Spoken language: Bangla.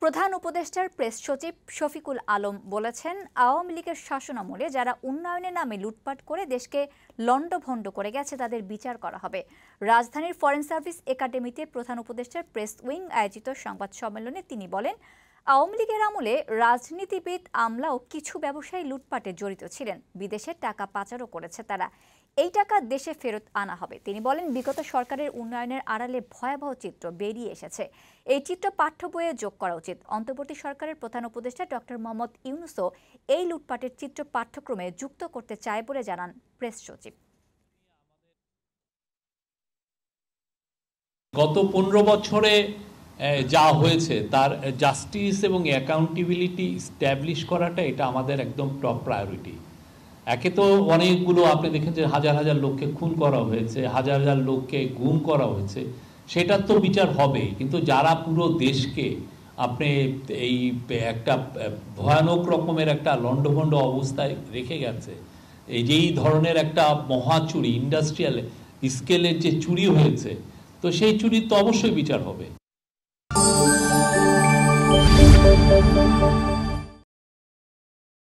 প্রধান উপদেষ্টার প্রেস সচিব শফিকুল আলম বলেছেন, আওয়ামী লীগের শাসনামলে যারা উন্নয়নের নামে লুটপাট করে দেশকে লণ্ডভণ্ড করে গেছে তাদের বিচার করা হবে। রাজধানীর ফরেন সার্ভিস একাডেমিতে প্রধান উপদেষ্টার প্রেস উইং আয়োজিত সংবাদ সম্মেলনে তিনি বলেন, আওয়ামী লীগের আমলে রাজনীতিবিদ, আমলা ও কিছু ব্যবসায়ী লুটপাটে জড়িত ছিলেন। বিদেশে টাকা পাচারও করেছে তারা। এই টাকা দেশে ফেরত আনা হবে। তিনি বলেন, বিগত সরকারের উন্নয়নের আড়ালে ভয়াবহ চিত্র বেরিয়ে এসেছে। এই চিত্র পাঠ্য বইয়ে যোগ করা উচিত। অন্তর্বর্তী সরকারের প্রধান উপদেষ্টা ডক্টর মোহাম্মদ ইউনূসও এই লুটপাটের চিত্র পাঠ্যক্রমে যুক্ত করতে চায় বলে জানান প্রেস সচিব। গত 15 বছরে যা হয়েছে তার জাস্টিস এবং অ্যাকাউন্টেবিলিটি স্ট্যাবলিশ করাটা এটা আমাদের একদম টপ প্রায়োরিটি। একে তো অনেকগুলো আপনি দেখেছেন, হাজার হাজার লোককে খুন করা হয়েছে, হাজার হাজার লোককে গুম করা হয়েছে, সেটার তো বিচার হবেই। কিন্তু যারা পুরো দেশকে আপনি এই একটা ভয়ানক রকমের একটা লণ্ডভণ্ড অবস্থায় রেখে গেছে, এই ধরনের একটা মহাচুরি, ইন্ডাস্ট্রিয়াল স্কেলের যে চুরি হয়েছে, তো সেই চুরির তো অবশ্যই বিচার হবে।